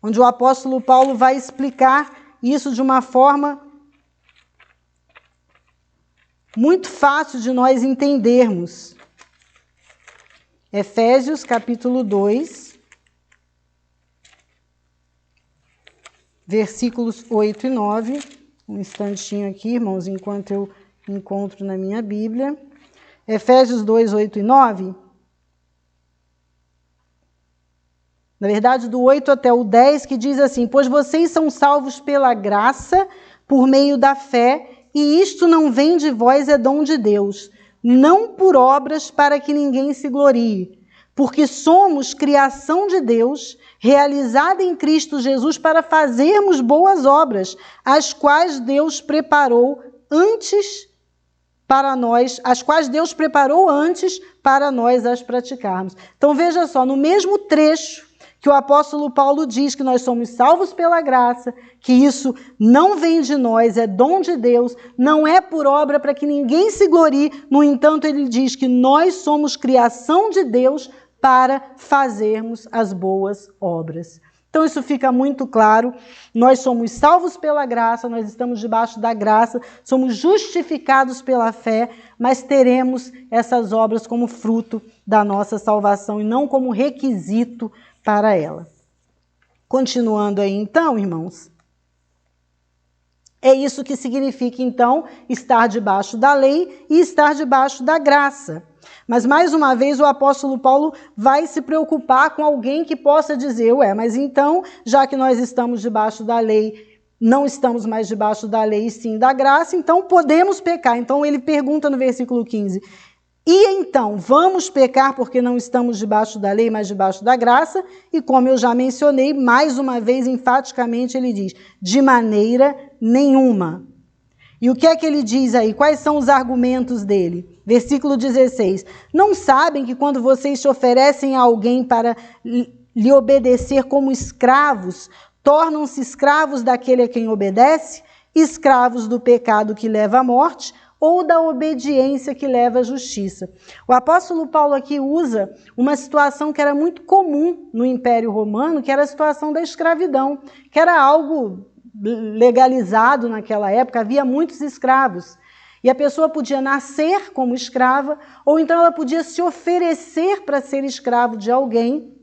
onde o apóstolo Paulo vai explicar isso de uma forma muito fácil de nós entendermos. Efésios, capítulo 2, versículos 8 e 9. Um instantinho aqui, irmãos, enquanto eu encontro na minha Bíblia. Efésios 2, 8 e 9. Na verdade, do 8 até o 10, que diz assim: pois vocês são salvos pela graça, por meio da fé, e isto não vem de vós, é dom de Deus, não por obras para que ninguém se glorie, porque somos criação de Deus, realizada em Cristo Jesus para fazermos boas obras, as quais Deus preparou antes para nós as praticarmos. Então veja só, no mesmo trecho que o apóstolo Paulo diz que nós somos salvos pela graça, que isso não vem de nós, é dom de Deus, não é por obra para que ninguém se glorie. No entanto, ele diz que nós somos criação de Deus para fazermos as boas obras. Então isso fica muito claro, nós somos salvos pela graça, nós estamos debaixo da graça, somos justificados pela fé, mas teremos essas obras como fruto da nossa salvação e não como requisito para ela. Continuando aí então, irmãos, é isso que significa então estar debaixo da lei e estar debaixo da graça. Mas mais uma vez o apóstolo Paulo vai se preocupar com alguém que possa dizer, mas então, já que nós estamos debaixo da lei, não estamos mais debaixo da lei e sim da graça, então podemos pecar. Então ele pergunta no versículo 15, e então, vamos pecar porque não estamos debaixo da lei, mas debaixo da graça? E como eu já mencionei, mais uma vez, enfaticamente, ele diz, de maneira nenhuma. E o que é que ele diz aí? Quais são os argumentos dele? Versículo 16. Não sabem que quando vocês se oferecem a alguém para lhe obedecer como escravos, tornam-se escravos daquele a quem obedece? Escravos do pecado que leva à morte, ou da obediência que leva à justiça. O apóstolo Paulo aqui usa uma situação que era muito comum no Império Romano, que era a situação da escravidão, que era algo legalizado naquela época, havia muitos escravos. E a pessoa podia nascer como escrava, ou então ela podia se oferecer para ser escravo de alguém,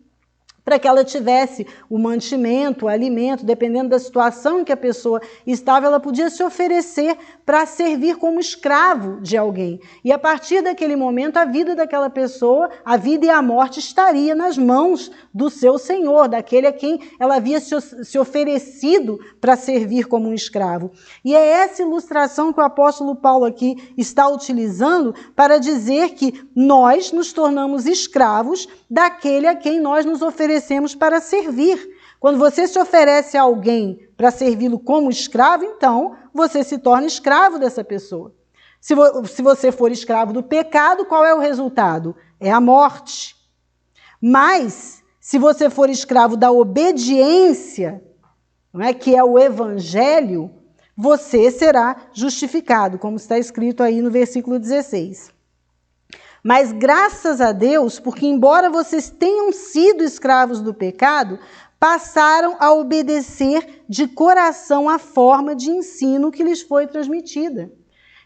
para que ela tivesse o mantimento, o alimento, dependendo da situação em que a pessoa estava, ela podia se oferecer para servir como escravo de alguém. E a partir daquele momento, a vida daquela pessoa, a vida e a morte estaria nas mãos do seu senhor, daquele a quem ela havia se oferecido para servir como um escravo. E é essa ilustração que o apóstolo Paulo aqui está utilizando para dizer que nós nos tornamos escravos daquele a quem nós nos oferecemos para servir. Quando você se oferece a alguém para servi-lo como escravo, então você se torna escravo dessa pessoa. Se você for escravo do pecado, qual é o resultado? É a morte. Mas, se você for escravo da obediência, não é, que é o evangelho, você será justificado, como está escrito aí no versículo 16. Mas graças a Deus, porque embora vocês tenham sido escravos do pecado, passaram a obedecer de coração a forma de ensino que lhes foi transmitida.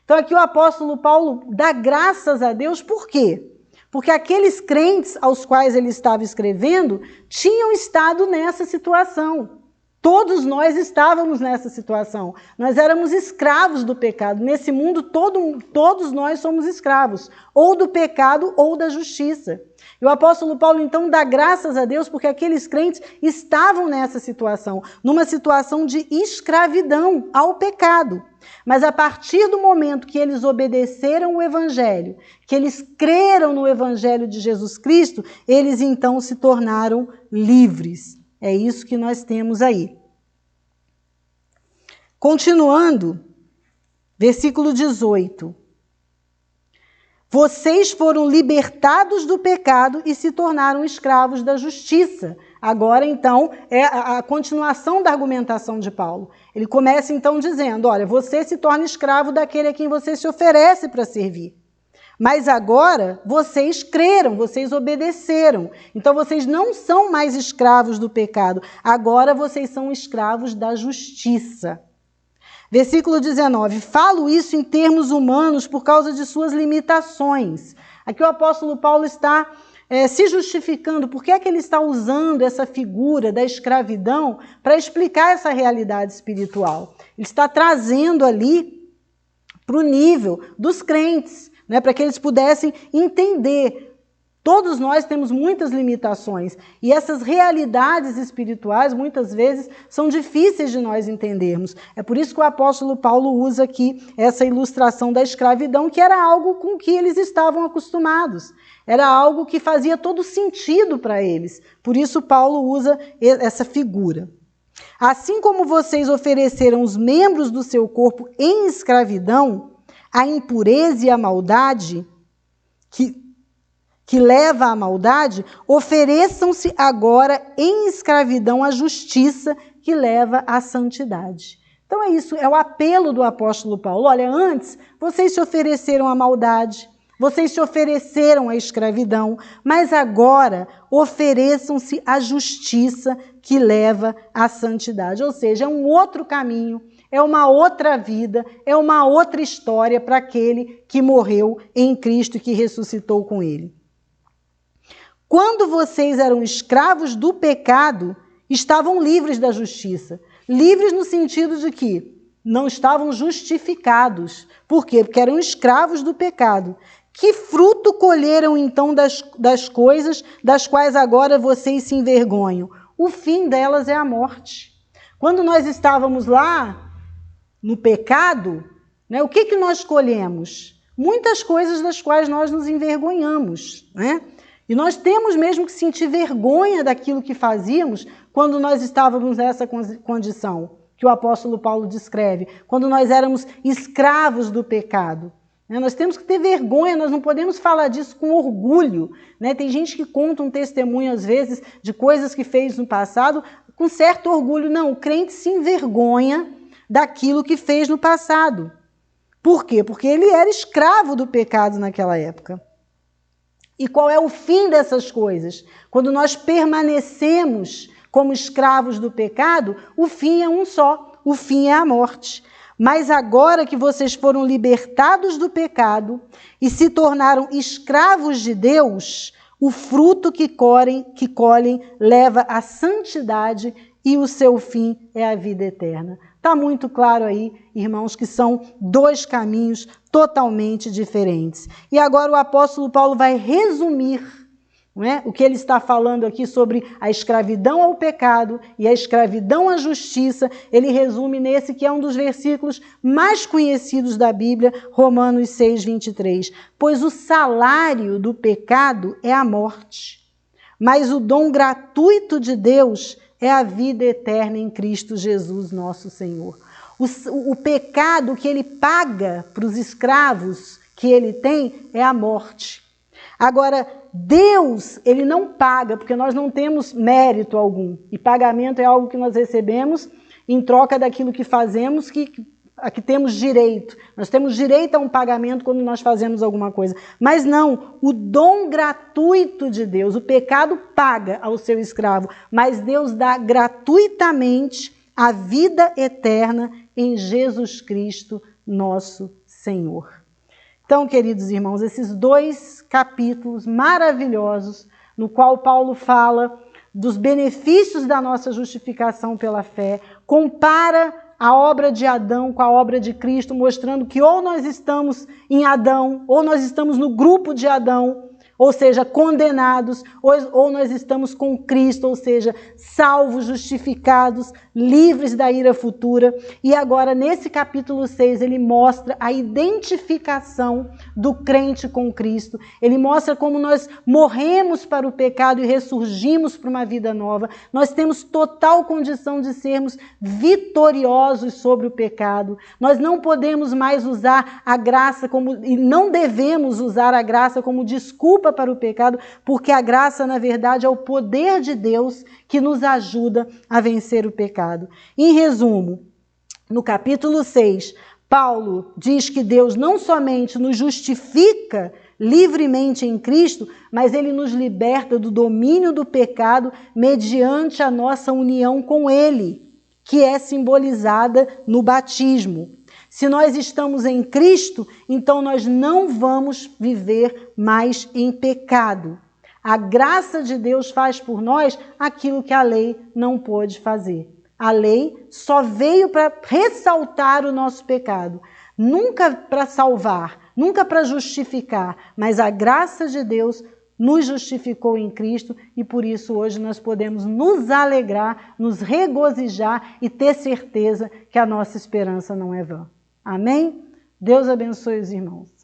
Então aqui o apóstolo Paulo dá graças a Deus, por quê? Porque aqueles crentes aos quais ele estava escrevendo tinham estado nessa situação. Todos nós estávamos nessa situação. Nós éramos escravos do pecado. Nesse mundo, todos nós somos escravos, ou do pecado ou da justiça. E o apóstolo Paulo, então, dá graças a Deus porque aqueles crentes estavam nessa situação, numa situação de escravidão ao pecado. Mas a partir do momento que eles obedeceram o Evangelho, que eles creram no Evangelho de Jesus Cristo, eles então se tornaram livres. É isso que nós temos aí. Continuando, versículo 18. Vocês foram libertados do pecado e se tornaram escravos da justiça. Agora, então, é a continuação da argumentação de Paulo. Ele começa, então, dizendo, olha, você se torna escravo daquele a quem você se oferece para servir. Mas agora, vocês creram, vocês obedeceram. Então, vocês não são mais escravos do pecado. Agora, vocês são escravos da justiça. Versículo 19, falo isso em termos humanos por causa de suas limitações. Aqui o apóstolo Paulo está se justificando. Por que é que ele está usando essa figura da escravidão para explicar essa realidade espiritual? Ele está trazendo ali para o nível dos crentes, né, para que eles pudessem entender. Todos nós temos muitas limitações e essas realidades espirituais muitas vezes são difíceis de nós entendermos. É por isso que o apóstolo Paulo usa aqui essa ilustração da escravidão, que era algo com que eles estavam acostumados. Era algo que fazia todo sentido para eles. Por isso Paulo usa essa figura. Assim como vocês ofereceram os membros do seu corpo em escravidão, a impureza e a maldade que leva à maldade, ofereçam-se agora em escravidão à justiça que leva à santidade. Então é isso, é o apelo do apóstolo Paulo. Olha, antes vocês se ofereceram à maldade, vocês se ofereceram à escravidão, mas agora ofereçam-se à justiça que leva à santidade. Ou seja, é um outro caminho, é uma outra vida, é uma outra história para aquele que morreu em Cristo e que ressuscitou com ele. Quando vocês eram escravos do pecado, estavam livres da justiça. Livres no sentido de que não estavam justificados. Por quê? Porque eram escravos do pecado. Que fruto colheram então das coisas das quais agora vocês se envergonham? O fim delas é a morte. Quando nós estávamos lá no pecado, né, o que nós colhemos? Muitas coisas das quais nós nos envergonhamos, né? E nós temos mesmo que sentir vergonha daquilo que fazíamos quando nós estávamos nessa condição que o apóstolo Paulo descreve, quando nós éramos escravos do pecado. Nós temos que ter vergonha, nós não podemos falar disso com orgulho. Tem gente que conta um testemunho, às vezes, de coisas que fez no passado com certo orgulho. Não, o crente se envergonha daquilo que fez no passado. Por quê? Porque ele era escravo do pecado naquela época. E qual é o fim dessas coisas? Quando nós permanecemos como escravos do pecado, o fim é um só, o fim é a morte. Mas agora que vocês foram libertados do pecado e se tornaram escravos de Deus, o fruto que colhem leva à santidade e o seu fim é a vida eterna. Está muito claro aí, irmãos, que são dois caminhos totalmente diferentes. E agora o apóstolo Paulo vai resumir, não é, o que ele está falando aqui sobre a escravidão ao pecado e a escravidão à justiça. Ele resume nesse que é um dos versículos mais conhecidos da Bíblia, Romanos 6, 23. Pois o salário do pecado é a morte, mas o dom gratuito de Deus é a vida eterna em Cristo Jesus, nosso Senhor. O pecado que ele paga para os escravos que ele tem é a morte. Agora, Deus, ele não paga, porque nós não temos mérito algum. E pagamento é algo que nós recebemos em troca daquilo que fazemos, a que temos direito. Nós temos direito a um pagamento quando nós fazemos alguma coisa. Mas não, o dom gratuito de Deus, o pecado paga ao seu escravo, mas Deus dá gratuitamente a vida eterna em Jesus Cristo, nosso Senhor. Então, queridos irmãos, esses dois capítulos maravilhosos, no qual Paulo fala dos benefícios da nossa justificação pela fé, compara a obra de Adão com a obra de Cristo, mostrando que ou nós estamos em Adão, ou nós estamos no grupo de Adão, ou seja, condenados, ou nós estamos com Cristo, ou seja, salvos, justificados, livres da ira futura. E agora, nesse capítulo 6, ele mostra a identificação do crente com Cristo. Ele mostra como nós morremos para o pecado e ressurgimos para uma vida nova. Nós temos total condição de sermos vitoriosos sobre o pecado. Nós não podemos mais usar a graça e não devemos usar a graça como desculpa para o pecado, porque a graça, na verdade, é o poder de Deus que nos ajuda a vencer o pecado. Em resumo, no capítulo 6, Paulo diz que Deus não somente nos justifica livremente em Cristo, mas ele nos liberta do domínio do pecado mediante a nossa união com ele, que é simbolizada no batismo. Se nós estamos em Cristo, então nós não vamos viver mais em pecado. A graça de Deus faz por nós aquilo que a lei não pôde fazer. A lei só veio para ressaltar o nosso pecado, nunca para salvar, nunca para justificar, mas a graça de Deus nos justificou em Cristo e por isso hoje nós podemos nos alegrar, nos regozijar e ter certeza que a nossa esperança não é vã. Amém? Deus abençoe os irmãos.